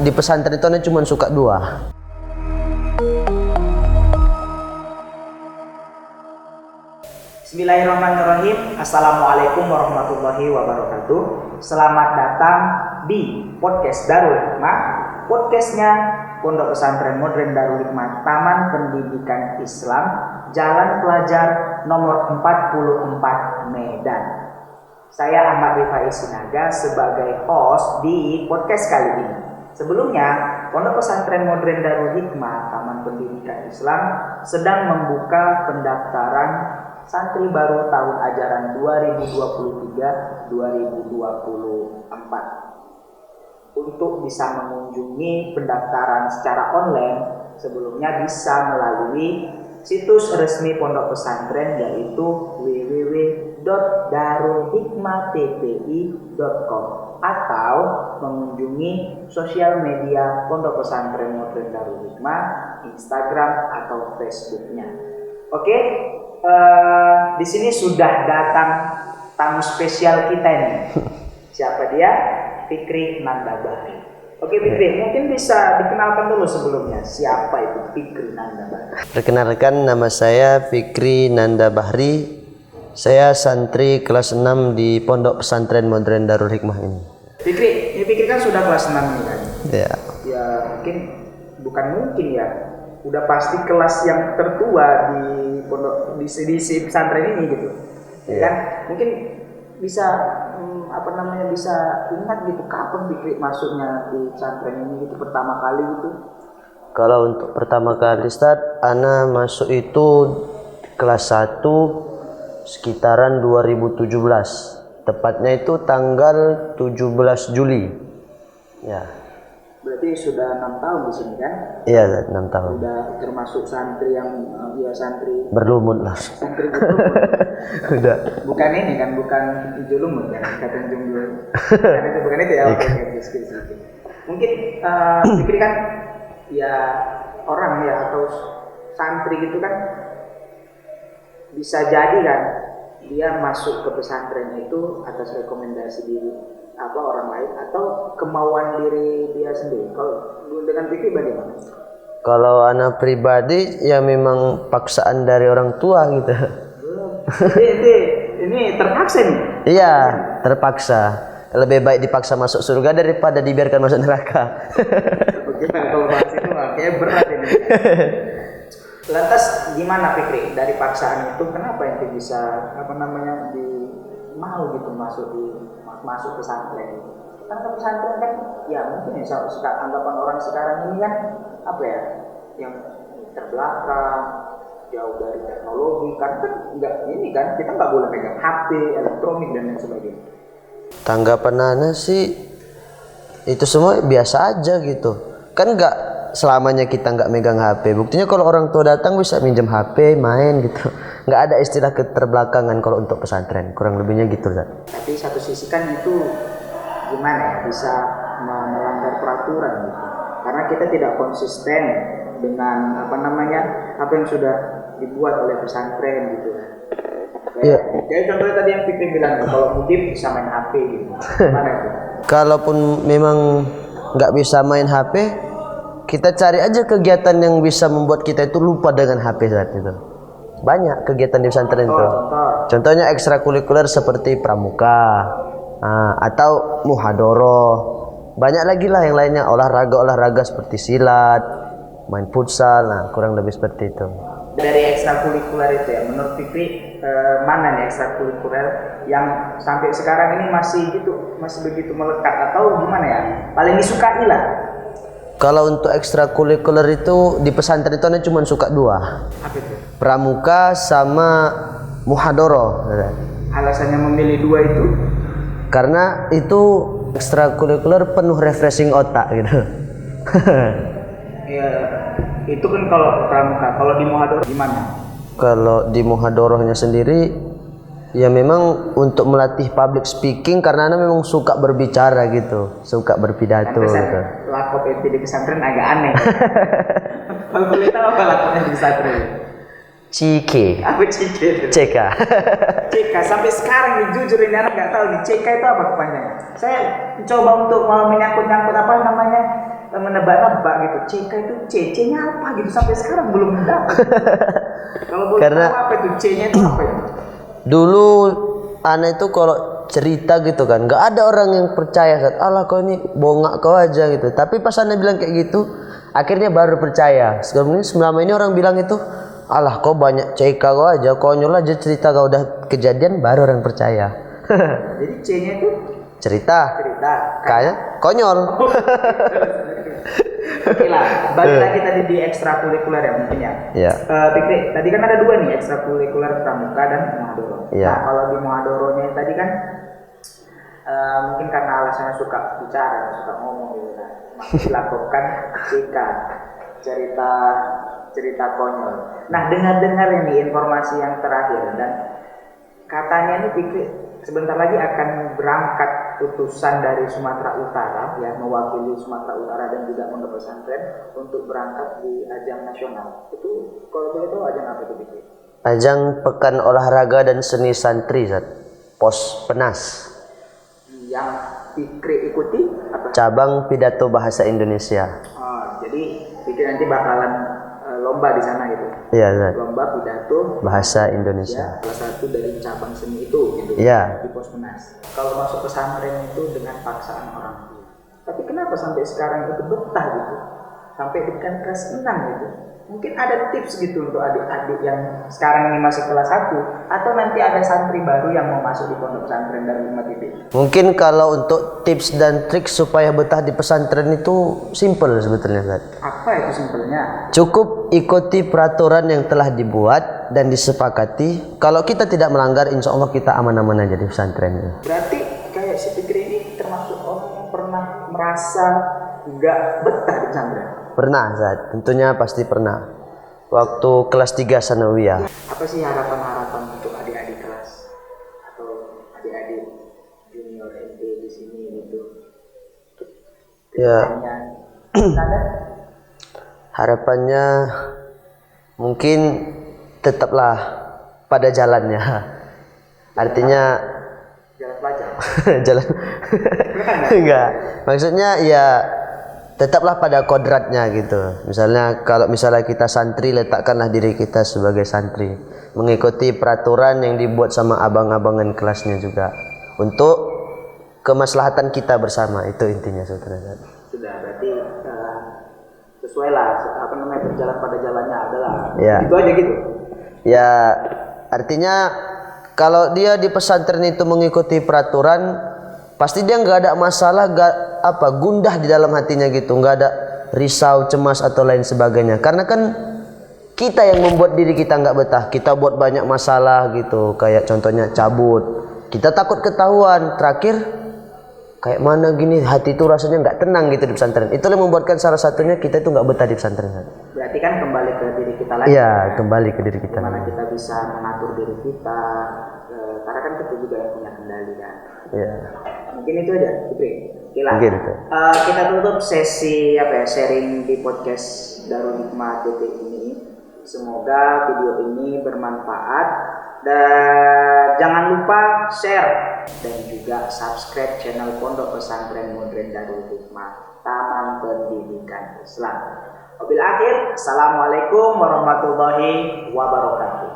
di pesantren itu cuma suka dua. Bismillahirrahmanirrahim. Assalamualaikum warahmatullahi wabarakatuh. Selamat datang di podcast Darul Hikmah. Podcastnya Pondok Pesantren Modern Darul Hikmah Taman Pendidikan Islam Jalan Pelajar nomor 44 Medan. Saya Ahmad Rifai Sinaga sebagai host di podcast kali ini. Sebelumnya, Pondok Pesantren Modern Darul Hikmah Taman Pendidikan Islam sedang membuka pendaftaran santri baru tahun ajaran 2023-2024. Untuk bisa mengunjungi pendaftaran secara online, sebelumnya bisa melalui situs resmi pondok pesantren yaitu www.darulhikmahtpi.com atau mengunjungi sosial media Pondok Pesantren Modern Darul Hikmah, Instagram atau Facebooknya. Oke, di sini sudah datang tamu spesial kita ini. Siapa dia? Fikri Nanda Bahri. Oke Fikri, mungkin bisa dikenalkan dulu sebelumnya. Siapa itu Fikri Nanda Bahri? Perkenalkan, nama saya Fikri Nanda Bahri. Saya santri kelas 6 di Pondok Pesantren Modern Darul Hikmah ini. Fikri, ini Fikri kan sudah kelas 6 nih kan? Ya. Ya bukan mungkin ya. Udah pasti kelas yang tertua di pondok di pesantren ini gitu. Ya kan? Mungkin bisa bisa ingat gitu kapan Fikri masuknya di pesantren ini gitu pertama kali gitu. Kalau untuk pertama kali ana masuk itu kelas 1 sekitaran 2017. Tepatnya itu tanggal 17 Juli. Ya. Berarti sudah 6 tahun di sini kan? Iya, 6 tahun. Udah termasuk santri yang santri berlumut lah. Santri berlumut. Udah. Bukan ini kan, bukan hijau lumut ya, kata jomblo. Bukan itu ya. Oke. Mungkin Fikri kan ya orang ya atau santri gitu kan bisa jadi kan dia masuk ke pesantren itu atas rekomendasi diri orang lain atau kemauan diri dia sendiri. Kalau dengan Fikri bagaimana? Kalau anak pribadi ya memang paksaan dari orang tua gitu. Ini terpaksa nih. Iya, terpaksa. Lebih baik dipaksa masuk surga daripada dibiarkan masuk neraka. Oke, kalau bahas itu kayaknya berat ini. Lantas gimana Fikri dari paksaan itu kenapa yang bisa mau gitu masuk pesantren? Karena pesantren kan ya mungkin ya anggapan orang sekarang ini kan yang terbelakang, jauh dari teknologi karena kan kita nggak boleh pegang HP, elektronik dan lain sebagainya. Tanggapan ana sih itu semua biasa aja gitu. Kan nggak selamanya kita nggak megang HP. Buktinya kalau orang tua datang bisa minjem HP, main gitu. Nggak ada istilah keterbelakangan kalau untuk pesantren. Kurang lebihnya gitu, Zat. Tapi satu sisi kan itu gimana ya, bisa melanggar peraturan gitu. Karena kita tidak konsisten dengan apa yang sudah dibuat oleh pesantren gitu. Kayak contohnya tadi yang Fikri bilang kalau mudik bisa main HP gitu. Gimana itu? Kalaupun memang nggak bisa main HP, kita cari aja kegiatan yang bisa membuat kita itu lupa dengan HP saat itu. Banyak kegiatan di pesantren itu. Contohnya ekstrakurikuler seperti pramuka, atau muhadoroh. Banyak lagi lah yang lainnya, olahraga seperti silat, main futsal. Nah, kurang lebih seperti itu. Dari ekstrakurikuler itu ya, menurut Fikri mana nih ekstrakurikuler yang sampai sekarang ini masih begitu melekat atau gimana ya? Paling disukai lah. Kalau untuk ekstrakurikuler itu di pesantren itu cuma suka dua. Apa itu? Pramuka sama muhadoroh. Alasannya memilih dua itu? Karena itu ekstrakurikuler penuh refreshing otak gitu. Ya, itu kan kalau pramuka. Kalau di muhadoroh gimana? Kalau di muhadorohnya sendiri ya memang untuk melatih public speaking karena Ana memang suka berbicara gitu, suka berpidato gitu. Lakop itu di pesantren agak aneh. Kalau boleh tahu apa lakopnya di pesantren? Cike. Apa Cike? CK. CK sampai sekarang nih jujur ini anak nggak tahu nih CK itu apa kepanjangan. Saya coba untuk mau menyangkut menebak-nebak gitu. CK itu C-nya apa gitu sampai sekarang belum dapat. Kalau boleh Karena- tahu apa itu C-nya itu apa itu? Dulu Ana itu kalau cerita gitu kan, nggak ada orang yang percaya kan. Alah kau ini bongak kau aja gitu. Tapi pas Ana bilang kayak gitu, akhirnya baru percaya. Selama ini orang bilang itu, alah kau banyak CK kau aja, konyol aja cerita kau udah kejadian baru orang percaya. Jadi C-nya itu Cerita cerita. kayak konyol. Oke lah, balik lagi tadi di ekstrakurikuler ya mungkin ya. Iya. Fikri, tadi kan ada dua nih ekstrakurikuler pramuka dan Mohadoro. Iya. Nah kalau di Mohadoronya tadi kan mungkin karena alasannya suka bicara, suka ngomong gitu kan, masih dilakukan cerita konyol. Nah dengar ini informasi yang terakhir dan katanya nih Fikri sebentar lagi akan berangkat utusan dari Sumatera Utara ya mewakili Sumatera Utara dan juga pondok pesantren untuk berangkat di ajang nasional. Itu kalau boleh tahu ajang apa itu Fikri? Ajang Pekan Olahraga dan Seni Santri, Zat. Pos Penas. Yang Fikri ikuti apa? Cabang Pidato Bahasa Indonesia. Oh, jadi Fikri nanti bakalan lomba di sana gitu. Iya, Zat. Lomba pidato Bahasa Indonesia. salah satu dari cabang seni itu gitu. Iya. Di Pos Penas. Kalau masuk pesantren itu dengan paksaan orang tua. Tapi kenapa sampai sekarang itu betah gitu? Sampai dekat kelas 6 gitu. Mungkin ada tips gitu untuk adik-adik yang sekarang ini masih kelas 1 atau nanti ada santri baru yang mau masuk di pondok pesantren dari Hikmat ini. Mungkin kalau untuk tips dan trik supaya betah di pesantren itu simple sebetulnya, Zat. Apa itu simpelnya? Cukup ikuti peraturan yang telah dibuat dan disepakati. Kalau kita tidak melanggar, insya Allah kita aman-aman aja di pesantren. Berarti kayak si Fikri ini termasuk orang yang pernah merasa nggak betah di pesantren. Pernah, Zat. Tentunya pasti pernah. Waktu kelas 3 sanawiyah. Apa sih harapan-harapan untuk adik-adik kelas atau adik-adik junior SD di sini gitu? Ya, Ada? harapannya mungkin tetaplah pada jalannya. Artinya Jalan pelajar. jalan enggak. Maksudnya ya tetaplah pada kodratnya gitu. Misalnya kalau misalnya kita santri, letakkanlah diri kita sebagai santri, mengikuti peraturan yang dibuat sama abang-abangan kelasnya juga untuk kemaslahatan kita bersama. Itu intinya saudara. Sudah berarti sesuai lah apa namanya berjalan pada jalannya adalah Ya. itu aja gitu. Ya, artinya kalau dia di pesantren itu mengikuti peraturan, pasti dia nggak ada masalah, gundah di dalam hatinya gitu, nggak ada risau, cemas atau lain sebagainya. Karena kan kita yang membuat diri kita nggak betah, kita buat banyak masalah gitu, kayak contohnya cabut, kita takut ketahuan, terakhir kayak mana gini, hati itu rasanya nggak tenang gitu di pesantren. Itu yang membuatkan salah satunya kita itu nggak betah di pesantren. Berarti kan kembali ke diri kita lagi. Iya, kembali ke diri kita. Bagaimana kita bisa mengatur diri kita, karena kan kita juga yang punya kendali kan. Iya. Mungkin itu aja, Fikri. Oke lah. Mungkin itu. Kita tutup sesi sharing di podcast Darul Hikmah DT ini. Semoga video ini bermanfaat dan jangan lupa share dan juga subscribe channel Pondok Pesantren Modern Darul Hikmah Taman Pendidikan Islam. Wabil akhir, assalamualaikum warahmatullahi wabarakatuh.